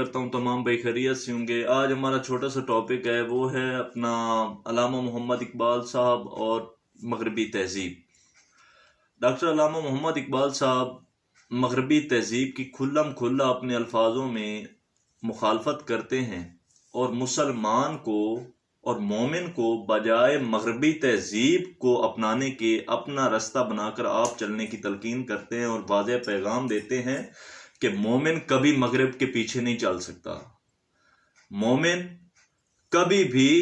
کرتا ہوں تمام بھائی خیریت سے ہوں گے۔ آج ہمارا چھوٹا سا ٹاپک ہے، وہ ہے اپنا علامہ محمد اقبال صاحب اور مغربی تہذیب۔ ڈاکٹر علامہ محمد اقبال صاحب مغربی تہذیب کی کھلم کھلا اپنے الفاظوں میں مخالفت کرتے ہیں اور مسلمان کو اور مومن کو بجائے مغربی تہذیب کو اپنانے کے اپنا راستہ بنا کر آپ چلنے کی تلقین کرتے ہیں اور واضح پیغام دیتے ہیں کہ مومن کبھی مغرب کے پیچھے نہیں چل سکتا، مومن کبھی بھی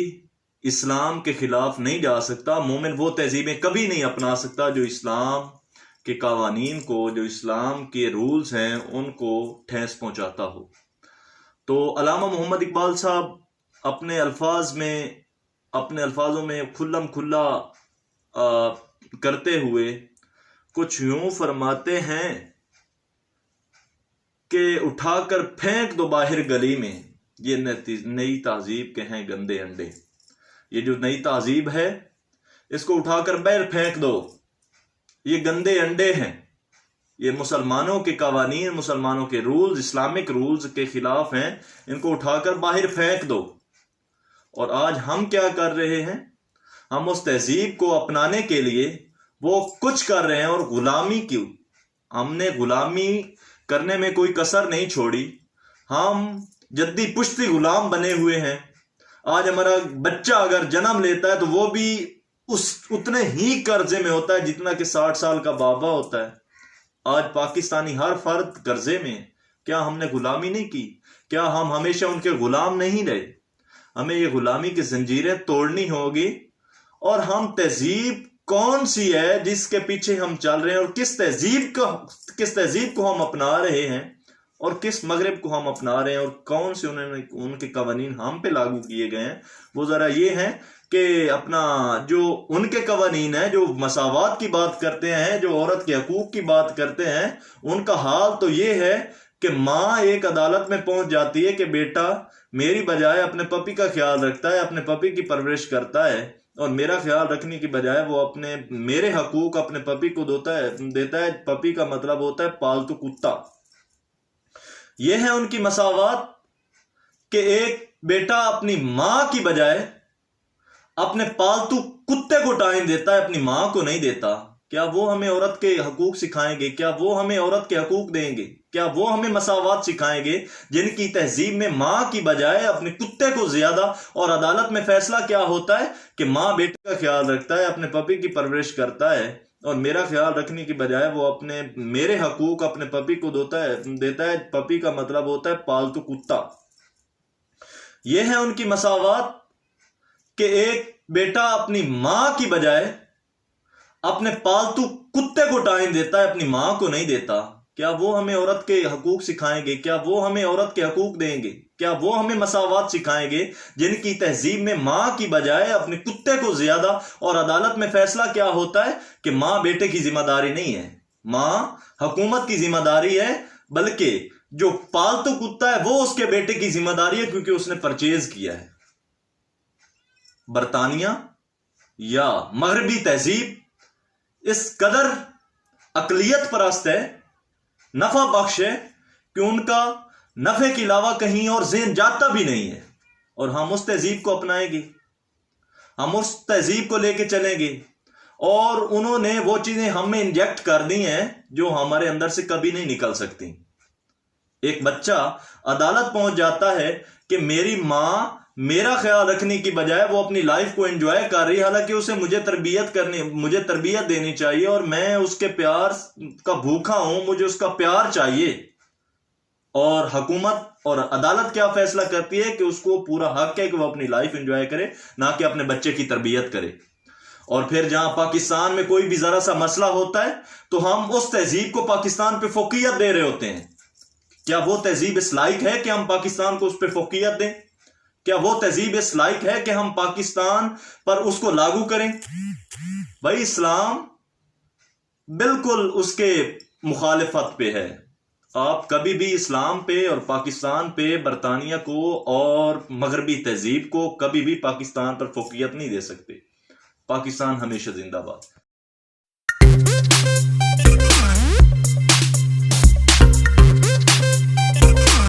اسلام کے خلاف نہیں جا سکتا، مومن وہ تہذیبیں کبھی نہیں اپنا سکتا جو اسلام کے قوانین کو، جو اسلام کے رولز ہیں ان کو ٹھیس پہنچاتا ہو۔ تو علامہ محمد اقبال صاحب اپنے الفاظوں میں کھلم کھلا کرتے ہوئے کچھ یوں فرماتے ہیں کہ اٹھا کر پھینک دو باہر گلی میں، یہ نئی تہذیب کے ہیں گندے انڈے۔ یہ جو نئی تہذیب ہے اس کو اٹھا کر باہر پھینک دو، یہ گندے انڈے ہیں، یہ مسلمانوں کے قوانین، مسلمانوں کے رولز، اسلامک رولز کے خلاف ہیں، ان کو اٹھا کر باہر پھینک دو۔ اور آج ہم کیا کر رہے ہیں؟ ہم اس تہذیب کو اپنانے کے لیے وہ کچھ کر رہے ہیں، اور غلامی کی ہم نے غلامی کرنے میں کوئی کسر نہیں چھوڑی، ہم جدی پشتی غلام بنے ہوئے ہیں۔ آج ہمارا بچہ اگر جنم لیتا ہے تو وہ بھی اتنے ہی قرضے میں ہوتا ہے جتنا کہ 60 سال کا بابا ہوتا ہے۔ آج پاکستانی ہر فرد قرضے میں۔ کیا ہم نے غلامی نہیں کی؟ کیا ہم ہمیشہ ان کے غلام نہیں رہے؟ ہمیں یہ غلامی کی زنجیریں توڑنی ہوگی، اور ہم تہذیب کون سی ہے جس کے پیچھے ہم چل رہے ہیں، اور کس تہذیب کو ہم اپنا رہے ہیں، اور کس مغرب کو ہم اپنا رہے ہیں، اور کون سے ان کے قوانین ہم پہ لاگو کیے گئے ہیں۔ وہ ذرا یہ ہیں کہ اپنا جو ان کے قوانین ہیں جو مساوات کی بات کرتے ہیں، جو عورت کے حقوق کی بات کرتے ہیں، ان کا حال تو یہ ہے کہ ماں ایک عدالت میں پہنچ جاتی ہے کہ بیٹا میری بجائے اپنے پپی کا خیال رکھتا ہے، اپنے پپی کی پرورش کرتا ہے، اور میرا خیال رکھنے کی بجائے وہ میرے حقوق اپنے پپی کو دیتا ہے۔ پپی کا مطلب ہوتا ہے پالتو کتا۔ یہ ہے ان کی مساوات کہ ایک بیٹا اپنی ماں کی بجائے اپنے پالتو کتے کو ٹائم دیتا ہے، اپنی ماں کو نہیں دیتا۔ کیا وہ ہمیں عورت کے حقوق سکھائیں گے؟ کیا وہ ہمیں عورت کے حقوق دیں گے؟ کیا وہ ہمیں مساوات سکھائیں گے جن کی تہذیب میں ماں کی بجائے اپنے کتے کو زیادہ، اور عدالت میں فیصلہ کیا ہوتا ہے کہ ماں بیٹے کا خیال رکھتا ہے، اپنے پپی کی پرورش کرتا ہے، اور میرا خیال رکھنے کی بجائے وہ میرے حقوق اپنے پپی کو دیتا ہے۔ پپی کا مطلب ہوتا ہے پالتو کتا۔ یہ ہے ان کی مساوات کہ ایک بیٹا اپنی ماں کی بجائے اپنے پالتو کتے کو ٹائم دیتا ہے، اپنی ماں کو نہیں دیتا۔ کیا وہ ہمیں عورت کے حقوق سکھائیں گے؟ کیا وہ ہمیں عورت کے حقوق دیں گے؟ کیا وہ ہمیں مساوات سکھائیں گے جن کی تہذیب میں ماں کی بجائے اپنے کتے کو زیادہ، اور عدالت میں فیصلہ کیا ہوتا ہے کہ ماں بیٹے کی ذمہ داری نہیں ہے، ماں حکومت کی ذمہ داری ہے، بلکہ جو پالتو کتا ہے وہ اس کے بیٹے کی ذمہ داری ہے کیونکہ اس نے پرچیز کیا ہے۔ برطانیہ یا مغربی تہذیب اس قدر اقلیت پرست ہے، نفع بخش ہے، کہ ان کا نفع کے علاوہ کہیں اور ذہن جاتا بھی نہیں ہے، اور ہم اس تہذیب کو اپنائیں گے، ہم اس تہذیب کو لے کے چلیں گے، اور انہوں نے وہ چیزیں ہم میں انجیکٹ کر دی ہیں جو ہمارے اندر سے کبھی نہیں نکل سکتی۔ ایک بچہ عدالت پہنچ جاتا ہے کہ میری ماں میرا خیال رکھنے کی بجائے وہ اپنی لائف کو انجوائے کر رہی ہے، حالانکہ اسے مجھے تربیت دینی چاہیے، اور میں اس کے پیار کا بھوکا ہوں، مجھے اس کا پیار چاہیے۔ اور حکومت اور عدالت کیا فیصلہ کرتی ہے کہ اس کو پورا حق ہے کہ وہ اپنی لائف انجوائے کرے، نہ کہ اپنے بچے کی تربیت کرے۔ اور پھر جہاں پاکستان میں کوئی بھی ذرا سا مسئلہ ہوتا ہے تو ہم اس تہذیب کو پاکستان پہ فوقیت دے رہے ہوتے ہیں۔ کیا وہ تہذیب اس لائق ہے کہ ہم پاکستان کو اس پہ فوقیت دیں؟ کیا وہ تہذیب اس لائق ہے کہ ہم پاکستان پر اس کو لاگو کریں؟ بھائی اسلام بالکل اس کے مخالفت پہ ہے۔ آپ کبھی بھی اسلام پہ اور پاکستان پہ، برطانیہ کو اور مغربی تہذیب کو کبھی بھی پاکستان پر فوقیت نہیں دے سکتے۔ پاکستان ہمیشہ زندہ باد۔